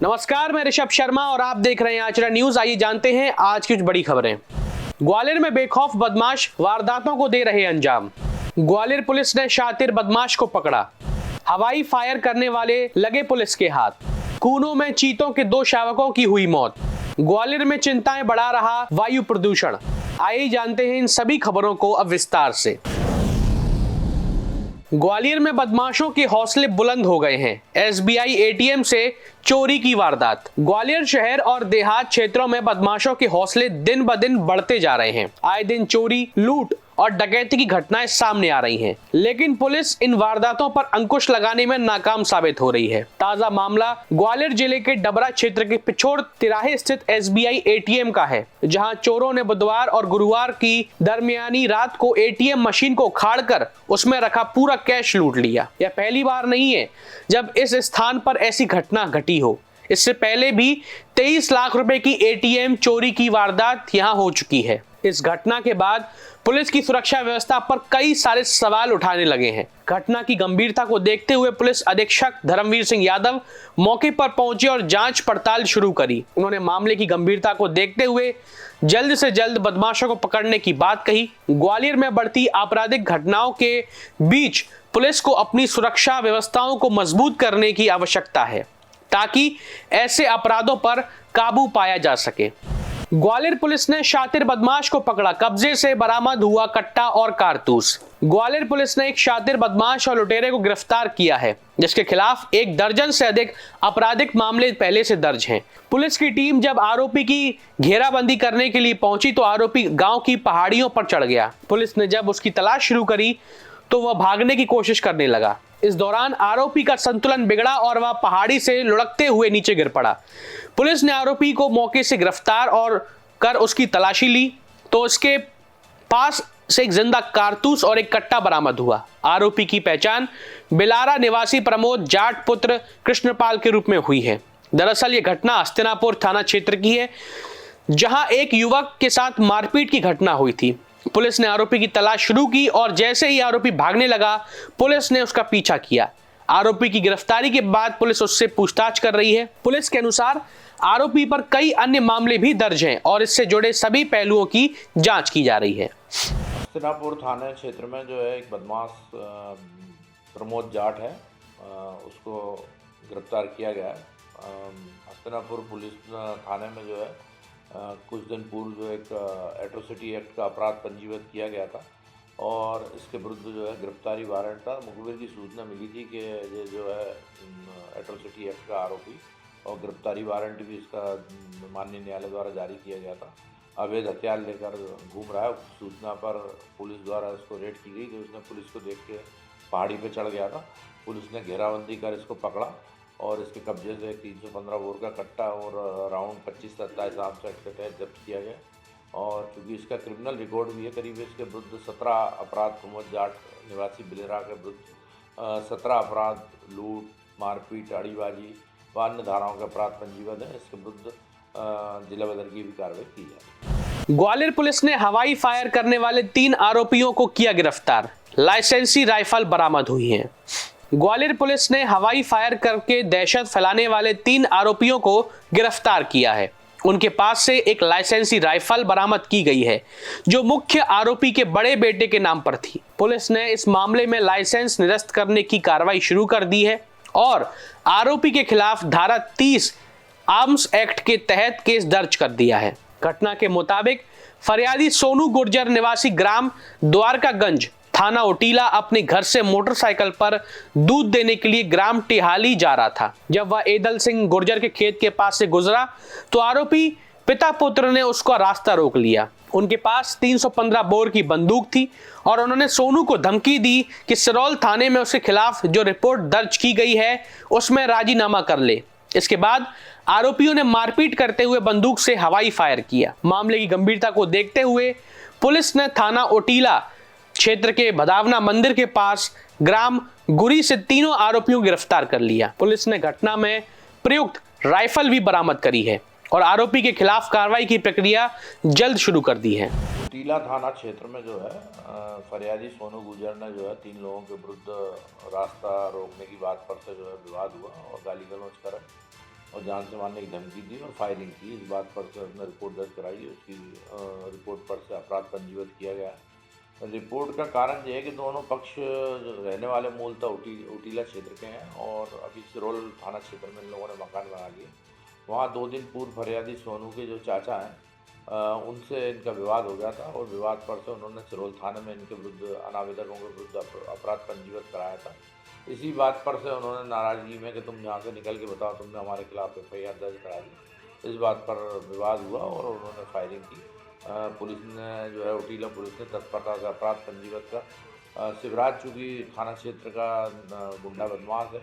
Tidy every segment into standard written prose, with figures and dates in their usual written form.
नमस्कार, मैं ऋषभ शर्मा और आप देख रहे हैं आचरण न्यूज। आइए जानते हैं आज की कुछ बड़ी खबरें। ग्वालियर में बेखौफ बदमाश वारदातों को दे रहे अंजाम। ग्वालियर पुलिस ने शातिर बदमाश को पकड़ा। हवाई फायर करने वाले लगे पुलिस के हाथ। कूनों में चीतों के 2 शावकों की हुई मौत। ग्वालियर में चिंताएं बढ़ा रहा वायु प्रदूषण। आइए जानते हैं इन सभी खबरों को अब विस्तार से। ग्वालियर में बदमाशों के हौसले बुलंद हो गए हैं। एसबीआई एटीएम से चोरी की वारदात। ग्वालियर शहर और देहात क्षेत्रों में बदमाशों के हौसले दिन ब दिन बढ़ते जा रहे हैं। आए दिन चोरी, लूट और डकैती की घटनाएं सामने आ रही हैं, लेकिन पुलिस इन वारदातों पर अंकुश लगाने में नाकाम साबित हो रही है। ताजा मामला ग्वालियर जिले के डबरा क्षेत्र के पिछोड़ तिराहे स्थित एसबीआई एटीएम का है, जहां चोरों ने बुधवार और गुरुवार की दरमियानी रात को एटीएम मशीन को उखाड़कर उसमें रखा पूरा कैश लूट लिया। यह पहली बार नहीं है जब इस स्थान पर ऐसी घटना घटी हो। इससे पहले भी 23 लाख रुपए की एटीएम चोरी की वारदात यहां हो चुकी है। इस घटना के बाद पुलिस की सुरक्षा व्यवस्था पर कई सारे सवाल उठाने लगे हैं। घटना की गंभीरता को देखते हुए पुलिस अधीक्षक धर्मवीर सिंह यादव मौके पर पहुंचे और जांच पड़ताल शुरू करी। उन्होंने मामले की गंभीरता को देखते हुए जल्द से जल्द बदमाशों को पकड़ने की बात कही। ग्वालियर में बढ़ती आपराधिक घटनाओं के बीच पुलिस को अपनी सुरक्षा व्यवस्थाओं को मजबूत करने की आवश्यकता है, ताकि ऐसे अपराधों पर काबू पाया जा सके। ग्वालियर पुलिस ने शातिर बदमाश को पकड़ा। कब्जे से बरामद हुआ कट्टा और कारतूस। ग्वालियर पुलिस ने एक शातिर बदमाश और लुटेरे को गिरफ्तार किया है, जिसके खिलाफ 1 दर्जन से अधिक आपराधिक मामले पहले से दर्ज हैं। पुलिस की टीम जब आरोपी की घेराबंदी करने के लिए पहुंची तो आरोपी गांव की पहाड़ियों पर चढ़ गया। पुलिस ने जब उसकी तलाश शुरू करी तो वह भागने की कोशिश करने लगा। इस दौरान आरोपी का संतुलन बिगड़ा और वह पहाड़ी से लुढ़कते हुए नीचे गिर पड़ा। पुलिस ने आरोपी को मौके से गिरफ्तार और कर उसकी तलाशी ली तो उसके पास से एक जिंदा कारतूस और एक कट्टा बरामद हुआ। आरोपी की पहचान बिलारा निवासी प्रमोद जाट पुत्र कृष्णपाल के रूप में हुई है। दरअसल यह घटना हस्तिनापुर थाना क्षेत्र की है, जहां एक युवक के साथ मारपीट की घटना हुई थी। पुलिस ने आरोपी की तलाश शुरू की और जैसे ही आरोपी भागने लगा, पुलिस ने उसका पीछा किया। आरोपी की गिरफ्तारी के बाद पुलिस उससे पूछताछ कर रही है। पुलिस के अनुसार आरोपी पर कई अन्य मामले भी दर्ज हैं और इससे जुड़े सभी पहलुओं की जांच की जा रही है। हस्तिनापुर थाना क्षेत्र में जो है एक बदमाश प्रमोद जाट है, उसको गिरफ्तार किया गया है। हस्तिनापुर पुलिस थाने में जो है कुछ दिन पूर्व जो एक एट्रोसिटी एक्ट का अपराध पंजीबद्ध किया गया था और इसके विरुद्ध जो है गिरफ्तारी वारंट था। मुखबिर की सूचना मिली थी कि ये जो है एट्रोसिटी एक्ट का आरोपी और गिरफ्तारी वारंट भी इसका माननीय न्यायालय द्वारा जारी किया गया था। अवैध हथियार लेकर घूम रहा है। सूचना पर पुलिस द्वारा इसको रेड की गई कि उसने पुलिस को देख के पहाड़ी पे चढ़ गया था। पुलिस ने घेराबंदी कर इसको पकड़ा और इसके कब्जे से 315 बोर का कट्टा और राउंड 25-27 आर्म्स एक्ट के तहत जब्त किया गया। और चूँकि इसका क्रिमिनल रिकॉर्ड भी है, करीब इसके विरुद्ध 17 अपराध, प्रमोद जाट निवासी बिलेरा के विरुद्ध 17 अपराध, लूट, मारपीट, अड़ीबाजी व अन्य धाराओं के अपराध पंजीबद्ध है। इसके विरुद्ध जिला बदर की भी कार्रवाई की जाए। ग्वालियर पुलिस ने हवाई फायर करने वाले 3 आरोपियों को किया गिरफ्तार। लाइसेंसी राइफल बरामद हुई है। ग्वालियर पुलिस ने हवाई फायर करके दहशत फैलाने वाले 3 आरोपियों को गिरफ्तार किया है। उनके पास से एक लाइसेंसी राइफल बरामद की गई है, जो मुख्य आरोपी के बड़े बेटे के नाम पर थी। पुलिस ने इस मामले में लाइसेंस निरस्त करने की कार्रवाई शुरू कर दी है और आरोपी के खिलाफ धारा 30 आर्म्स एक्ट के तहत केस दर्ज कर दिया है। घटना के मुताबिक फरियादी सोनू गुर्जर निवासी ग्राम द्वारकागंज थाना ओटीला अपने घर से मोटरसाइकिल पर दूध देने के लिए ग्राम टिहाली जा रहा था। जब वह एदल सिंह गुर्जर के खेत के पास से गुजरा तो आरोपी पिता पुत्र ने उसका रास्ता रोक लिया। उनके पास 315 बोर की बंदूक थी और उन्होंने सोनू को धमकी दी कि सिरौल थाने में उसके खिलाफ जो रिपोर्ट दर्ज की गई है उसमें राजीनामा कर ले। इसके बाद आरोपियों ने मारपीट करते हुए बंदूक से हवाई फायर किया। मामले की गंभीरता को देखते हुए पुलिस ने थाना ओटीला क्षेत्र के भदावना मंदिर के पास ग्राम गुरी से 3 आरोपियों को गिरफ्तार कर लिया। पुलिस ने घटना में प्रयुक्त राइफल भी बरामद करी है और आरोपी के खिलाफ कार्रवाई की प्रक्रिया जल्द शुरू कर दी है। टीला थाना क्षेत्र में जो है फरियादी सोनू गुर्जर ने जो है 3 लोगों के विरुद्ध रास्ता रोकने की बात पर से जो है विवाद हुआ और गाली गलौज करा और जान से मारने की धमकी दी और फायरिंग की। इस बात पर से हमने रिपोर्ट दर्ज कराई है। उसकी रिपोर्ट पर से अपराध पंजीबद्ध किया गया है। रिपोर्ट का कारण ये है कि दोनों पक्ष रहने वाले मूलतः उटीला क्षेत्र के हैं और अभी सिरोल थाना क्षेत्र में इन लोगों ने मकान बना लिए। वहाँ 2 दिन पूर्व फरियादी सोनू के जो चाचा हैं उनसे इनका विवाद हो गया था और विवाद पर से उन्होंने सिरोल थाने में इनके विरुद्ध अनावेदकों के विरुद्ध अपराध पंजीबद्ध कराया था। इसी बात पर से उन्होंने नाराज़गी में कि तुम यहाँ से निकल के बताओ, तुमने हमारे खिलाफ FIR दर्ज करा दी। इस बात पर विवाद हुआ और उन्होंने फायरिंग की। पुलिस ने जो है उटीला पुलिस ने तत्परता से अपराध पंजीबद्ध कर शिवराज चूँकि थाना क्षेत्र का गुंडा बदमाश है,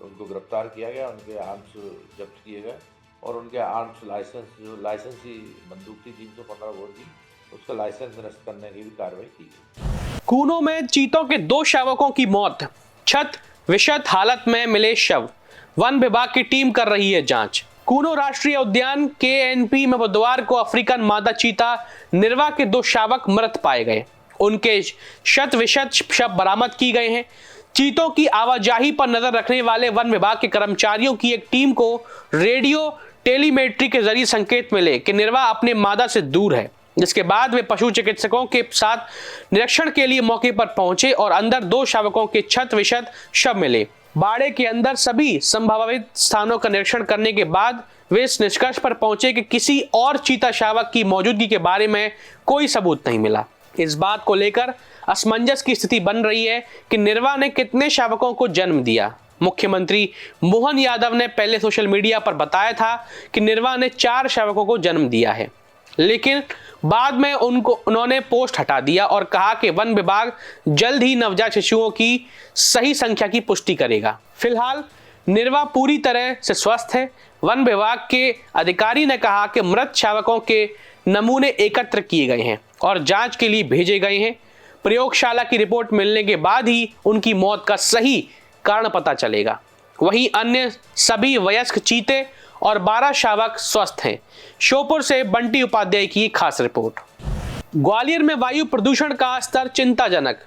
उनको गिरफ्तार किया गया। उनके आर्म्स जब्त किए गए और उनके आर्म्स लाइसेंसी बंदूक थी 315 बोर की, उसका लाइसेंस निरस्त करने की भी कार्रवाई की गई। कूनो में चीतों के 2 शावकों की मौत, क्षत विक्षत हालत में मिले शव, वन विभाग की टीम कर रही है जांच। कूनो राष्ट्रीय उद्यान KNP में बुधवार को अफ्रीकन मादा चीता निर्वा के 2 शावक मृत पाए गए। उनके शत विक्षत शव बरामद की गए हैं। चीतों की आवाजाही पर नजर रखने वाले वन विभाग के कर्मचारियों की एक टीम को रेडियो टेलीमेट्री के जरिए संकेत मिले कि निर्वा अपने मादा से दूर है, जिसके बाद वे पशु चिकित्सकों के साथ निरीक्षण के लिए मौके पर पहुंचे और अंदर 2 शावकों के क्षत विक्षत शव मिले। बाड़े के अंदर सभी संभावित स्थानों का निरीक्षण करने के बाद वे इस निष्कर्ष पर पहुंचे कि किसी और चीता शावक की मौजूदगी के बारे में कोई सबूत नहीं मिला। इस बात को लेकर असमंजस की स्थिति बन रही है कि निर्वा ने कितने शावकों को जन्म दिया। मुख्यमंत्री मोहन यादव ने पहले सोशल मीडिया पर बताया था कि निर्वा ने 4 शावकों को जन्म दिया है, लेकिन बाद में उन्होंने पोस्ट हटा दिया और कहा कि वन विभाग जल्द ही नवजात शिशुओं की सही संख्या की पुष्टि करेगा। फिलहाल निर्वा पूरी तरह से स्वस्थ है। वन विभाग के अधिकारी ने कहा कि मृत शावकों के नमूने एकत्र किए गए हैं और जांच के लिए भेजे गए हैं। प्रयोगशाला की रिपोर्ट मिलने के बाद ही उनकी मौत का सही कारण पता चलेगा। वहीं अन्य सभी वयस्क चीते और 12 शावक स्वस्थ हैं। श्योपुर से बंटी उपाध्याय की खास रिपोर्ट। ग्वालियर में वायु प्रदूषण का स्तर चिंताजनक,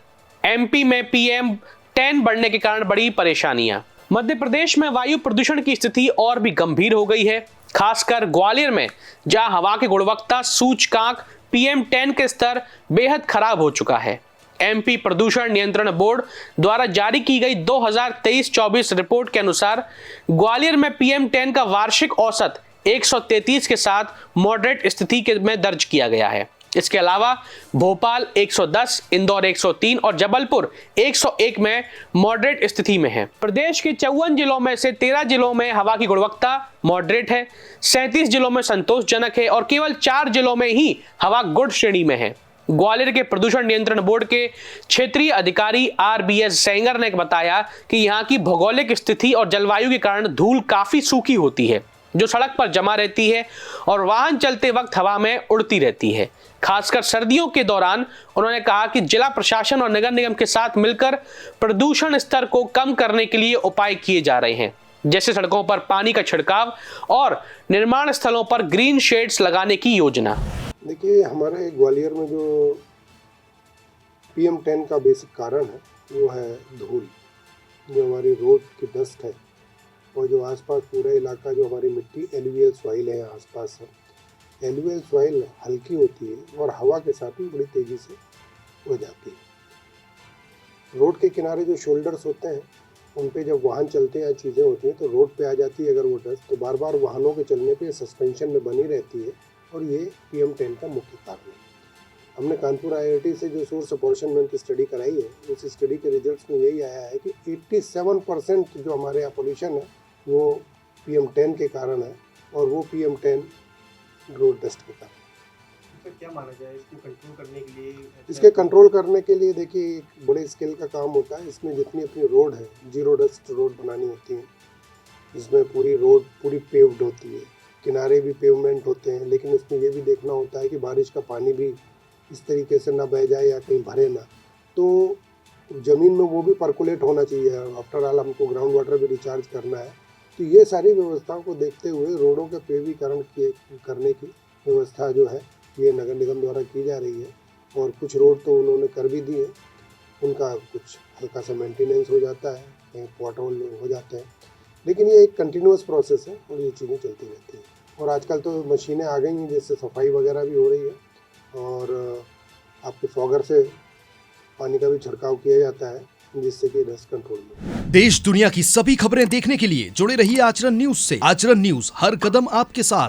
MP में PM10 बढ़ने के कारण बड़ी परेशानियां। मध्य प्रदेश में वायु प्रदूषण की स्थिति और भी गंभीर हो गई है, खासकर ग्वालियर में, जहां हवा की गुणवत्ता सूचकांक PM10 के स्तर बेहद खराब हो चुका है। MP प्रदूषण नियंत्रण बोर्ड द्वारा जारी की गई 2023-24 रिपोर्ट के अनुसार ग्वालियर में PM10 का वार्षिक औसत 133 के साथ मॉडरेट स्थिति में दर्ज किया गया है। इसके अलावा भोपाल 110, इंदौर 103 और जबलपुर 101 में मॉडरेट स्थिति में है। प्रदेश के 54 जिलों में से 13 जिलों में हवा की गुणवत्ता मॉडरेट है, 37 जिलों में संतोषजनक है और केवल 4 जिलों में ही हवा गुड श्रेणी में है। ग्वालियर के प्रदूषण नियंत्रण बोर्ड के क्षेत्रीय अधिकारी RBS सेंगर ने बताया कि यहाँ की भौगोलिक स्थिति और जलवायु के कारण धूल काफी सूखी होती है, जो सड़क पर जमा रहती है और वाहन चलते वक्त हवा में उड़ती रहती है। खासकर सर्दियों के दौरान उन्होंने कहा कि जिला प्रशासन और नगर निगम के साथ मिलकर प्रदूषण स्तर को कम करने के लिए उपाय किए जा रहे हैं, जैसे सड़कों पर पानी का छिड़काव और निर्माण स्थलों पर ग्रीन शेड्स लगाने की योजना। देखिए, हमारे ग्वालियर में जो PM10 का बेसिक कारण है वो है धूल, जो हमारी रोड की डस्ट है और जो आसपास पूरा इलाका जो हमारी मिट्टी एलुवियल सॉइल है आसपास है। एलुवियल सॉइल हल्की होती है और हवा के साथ ही बड़ी तेज़ी से हो जाती है। रोड के किनारे जो शोल्डर्स होते हैं उन पे जब वाहन चलते हैं या चीज़ें होती हैं तो रोड पे आ जाती है अगर वो डस्ट, तो बार बार वाहनों के चलने पे सस्पेंशन में बनी रहती है और ये PM10 का मुख्य कारण है। हमने कानपुर IIT से जो सोर्स अपॉर्शनमेंट की स्टडी कराई है, उस स्टडी के रिजल्ट्स में यही आया है कि 87% जो हमारे यहाँ पोल्यूशन है वो PM10 के कारण है और वो PM10 रोड डस्ट के कारण। क्या माना जाए इसको कंट्रोल करने के लिए? इसके कंट्रोल करने के लिए देखिए एक बड़े स्केल का काम होता है। इसमें जितनी अपनी रोड है, जीरो डस्ट रोड बनानी होती है, जिसमें पूरी रोड पूरी पेव्ड होती है, किनारे भी पेवमेंट होते हैं, लेकिन उसमें ये भी देखना होता है कि बारिश का पानी भी इस तरीके से ना बह जाए या कहीं भरे ना, तो ज़मीन में वो भी पर्कुलेट होना चाहिए। आफ्टर ऑल हमको ग्राउंड वाटर भी रिचार्ज करना है। तो ये सारी व्यवस्थाओं को देखते हुए रोडों के पेवीकरण करने की व्यवस्था जो है ये नगर निगम द्वारा की जा रही है और कुछ रोड तो उन्होंने कर भी दिए, उनका कुछ हल्का सा मेंटेनेंस हो जाता है, कहीं पॉट होल हो जाते हैं। लेकिन ये एक कंटिन्यूअस प्रोसेस है और ये चीज़ें चलती रहती हैं। और आजकल तो मशीनें आ गई हैं जिससे सफाई वगैरह भी हो रही है और आपके फॉगर से पानी का भी छिड़काव किया जाता है जिससे कि डस्ट कंट्रोल में। देश दुनिया की सभी खबरें देखने के लिए जुड़े रहिए आचरण न्यूज से। आचरण न्यूज, हर कदम आपके साथ।